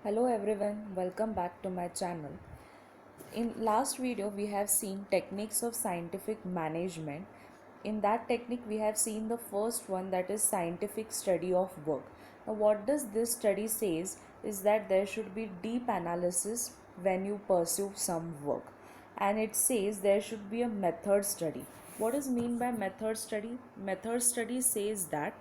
Hello everyone, welcome back to my channel. In last video we have seen techniques of scientific management. In that technique we have seen the first one, that is scientific study of work. Now what does this study says is that there should be deep analysis when you pursue some work, and it says there should be a method study. What is mean by method study? Method study says that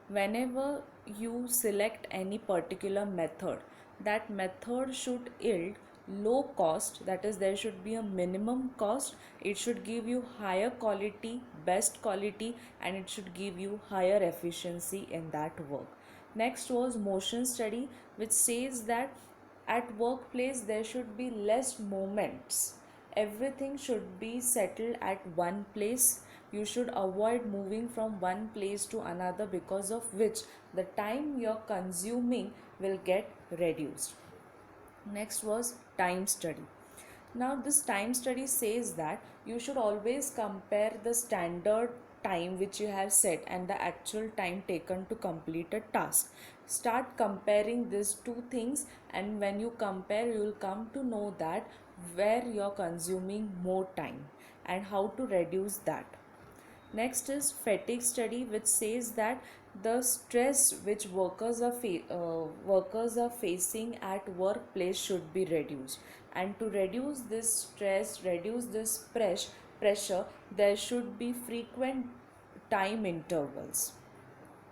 whenever you select any particular method, that method should yield low cost, that is there should be a minimum cost, it should give you higher quality, best quality, and it should give you higher efficiency in that work. Next was motion study, which says that at workplace there should be less moments, everything should be settled at one place. You should avoid moving from one place to another, because of which the time you're consuming will get reduced. Next was time study. Now, this time study says that you should always compare the standard time which you have set and the actual time taken to complete a task. Start comparing these two things, and when you compare, you will come to know that where you're consuming more time and how to reduce that. Next is fatigue study, which says that the stress which workers are facing at workplace should be reduced, and to reduce this stress, reduce this pressure, there should be frequent time intervals,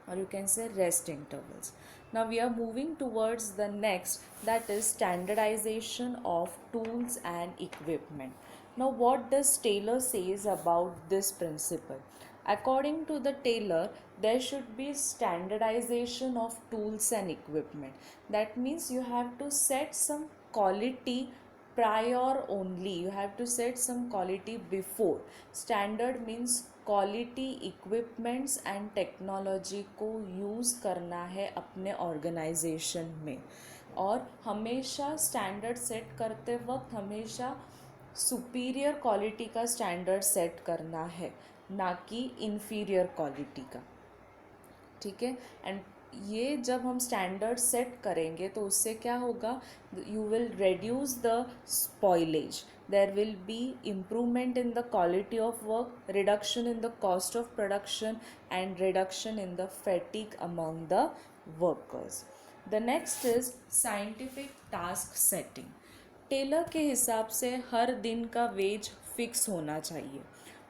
or you can say rest intervals. Now we are moving towards the next, that is standardization of tools and equipment. Now what does Taylor says about this principle? According to the Taylor, there should be standardization of tools and equipment. That means you have to set some quality prior only, you have to set some quality before. Standard means quality equipments and technology को use करना है अपने organisation में, और हमेशा standard set करते वक्त हमेशा सुपीरियर क्वालिटी का स्टैंडर्ड सेट करना है, ना कि इन्फीरियर क्वालिटी का। ठीक है, एंड ये जब हम स्टैंडर्ड सेट करेंगे तो उससे क्या होगा, you will reduce the spoilage, there will be improvement in the quality of work, reduction in the cost of production, and reduction in the fatigue among the workers. The next is scientific task setting. Taylor के हिसाब से हर दिन का veg fix होना चाहिए।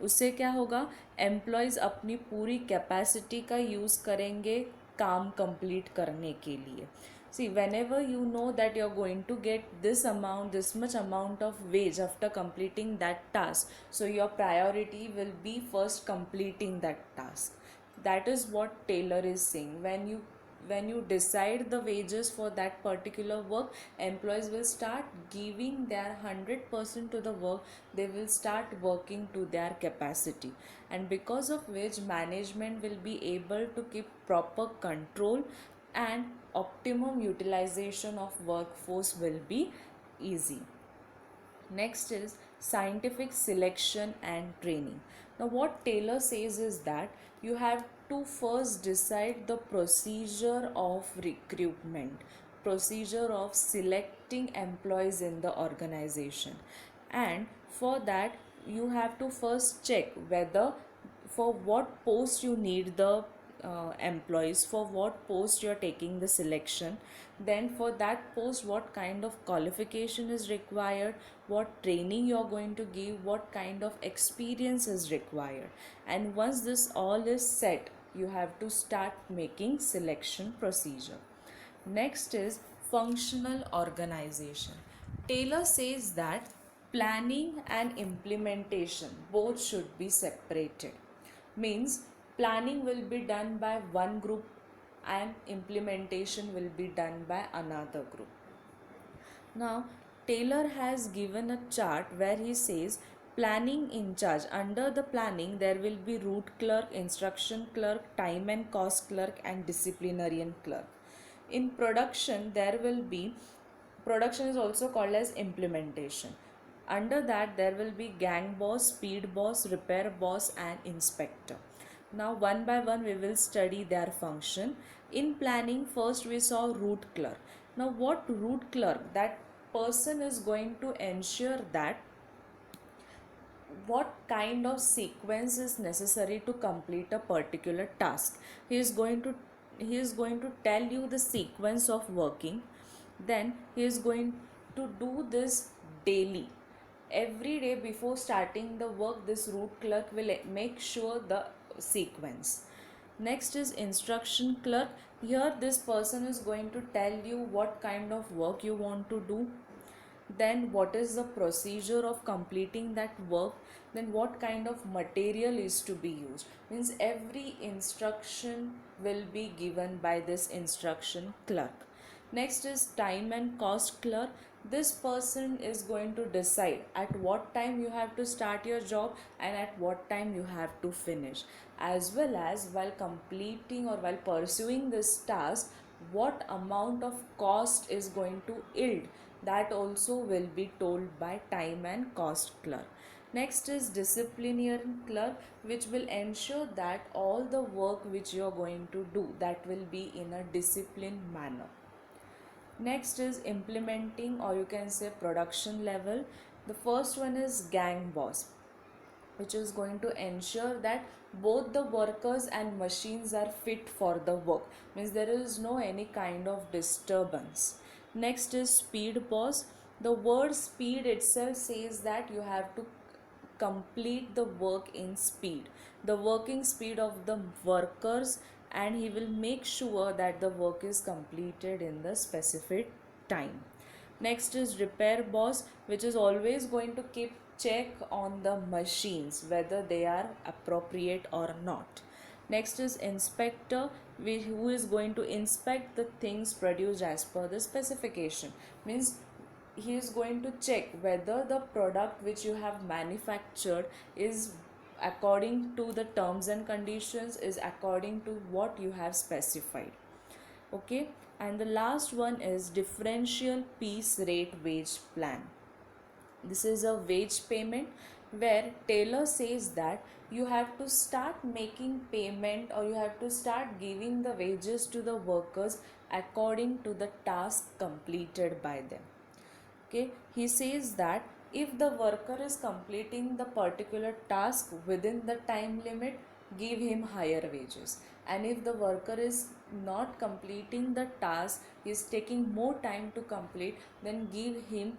उससे क्या होगा, एम्प्लॉयज़ अपनी पूरी कैपेसिटी का यूज़ करेंगे काम कंप्लीट करने के लिए। सी whenever you know that you're going to get this amount, this much amount of wage after completing that task, so your priority will be first completing that task. That is what Taylor is saying. When you decide the wages for that particular work, employees will start giving their 100% to the work, they will start working to their capacity, and because of which management will be able to keep proper control, and optimum utilization of workforce will be easy. Next is scientific selection and training. Now, what Taylor says is that you have to first decide the procedure of recruitment, procedure of selecting employees in the organization, and for that you have to first check whether for what post you need the employees, for what post you are taking the selection, then for that post what kind of qualification is required, what training you are going to give, what kind of experience is required, and once this all is set, you have to start making selection procedure. Next is functional organization. Taylor says that planning and implementation both should be separated. Means planning will be done by one group and implementation will be done by another group. Now, Taylor has given a chart where he says planning in charge. Under the planning, there will be route clerk, instruction clerk, time and cost clerk, and disciplinarian clerk. In production, there will be, production is also called as implementation. Under that, there will be gang boss, speed boss, repair boss, and inspector. Now, one by one, we will study their function, In planning, first we saw route clerk. Now what route clerk? That person is going to ensure that what kind of sequence is necessary to complete a particular task. He is going to tell you the sequence of working. Then he is going to do this daily. Every day before starting the work, this route clerk will make sure the sequence. Next is instruction clerk. Here this person is going to tell you what kind of work you want to do, then what is the procedure of completing that work, then what kind of material is to be used. Means every instruction will be given by this instruction clerk. Next is time and cost clerk. This person is going to decide at what time you have to start your job and at what time you have to finish, as well as while completing or while pursuing this task, what amount of cost is going to yield. That also will be told by time and cost clerk. Next is disciplinary clerk, which will ensure that all the work which you are going to do, that will be in a disciplined manner. Next is implementing, or you can say production level. The first one is gang boss, which is going to ensure that both the workers and machines are fit for the work. Means there is no any kind of disturbance. Next is speed boss. The word speed itself says that you have to complete the work in speed, the working speed of the workers, and he will make sure that the work is completed in the specific time. Next is repair boss, which is always going to keep check on the machines whether they are appropriate or not. Next is inspector, who is going to inspect the things produced as per the specification. Means he is going to check whether the product which you have manufactured is according to the terms and conditions, is according to what you have specified. Okay, and the last one is differential piece rate wage plan. This is a wage payment where tailor says that you have to start making payment, or you have to start giving the wages to the workers according to the task completed by them. Okay, he says that if the worker is completing the particular task within the time limit, give him higher wages, and if the worker is not completing the task, is taking more time to complete, then give him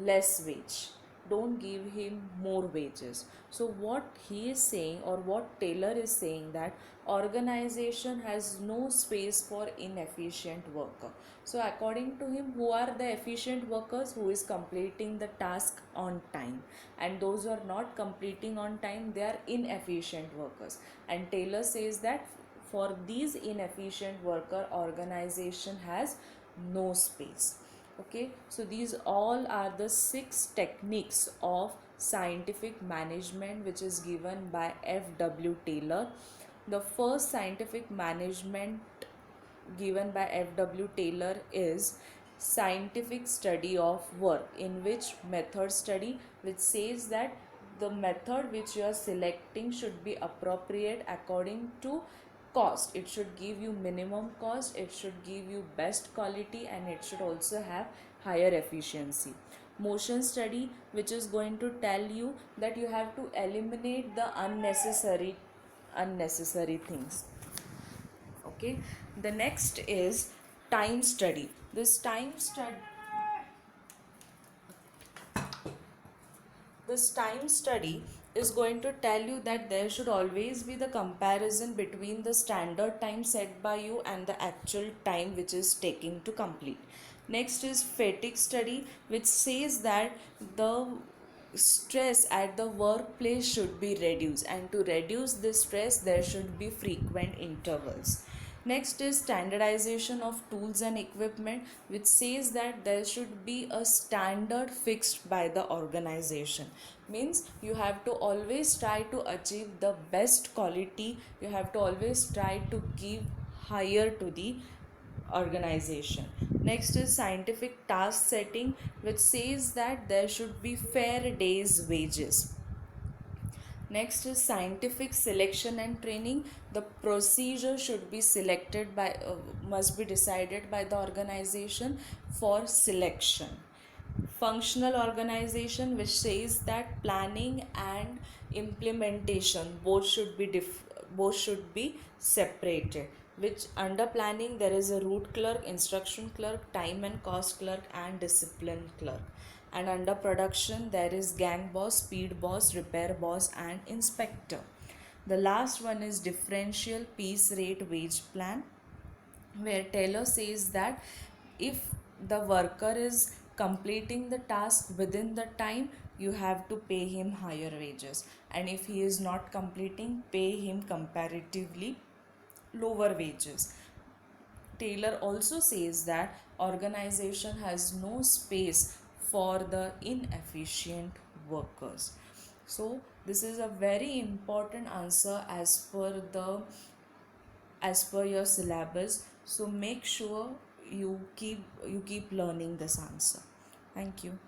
less wage, don't give him more wages. So what he is saying, or what Taylor is saying, that organization has no space for inefficient worker. So according to him, who are the efficient workers? Who is completing the task on time, and those who are not completing on time, they are inefficient workers. And Taylor says that for these inefficient worker, organization has no space. Okay, so these all are the 6 techniques of scientific management which is given by F.W. Taylor. The first scientific management given by F.W. Taylor is scientific study of work, in which method study, which says that the method which you are selecting should be appropriate according to cost. It should give you minimum cost, it should give you best quality, and it should also have higher efficiency. Motion study, which is going to tell you that you have to eliminate the unnecessary things. Okay, the next is time study. This time study is going to tell you that there should always be the comparison between the standard time set by you and the actual time which is taking to complete. Next is fatigue study, which says that the stress at the workplace should be reduced, and to reduce this stress there should be frequent intervals. Next is standardization of tools and equipment, which says that there should be a standard fixed by the organization. Means you have to always try to achieve the best quality, you have to always try to give higher to the organization. Next is scientific task setting, which says that there should be fair days wages. Next is scientific selection and training. The procedure should be selected by, must be decided by the organization for selection. Functional organization, which says that planning and implementation both should be separated. Which under planning there is a route clerk, instruction clerk, time and cost clerk, and discipline clerk. And under production there is gang boss, speed boss, repair boss, and inspector. The last one is differential piece rate wage plan, where Taylor says that if the worker is completing the task within the time, you have to pay him higher wages, and if he is not completing, pay him comparatively lower wages. Taylor also says that organization has no space for the inefficient workers. So this is a very important answer as per your syllabus. So make sure you keep learning this answer. Thank you.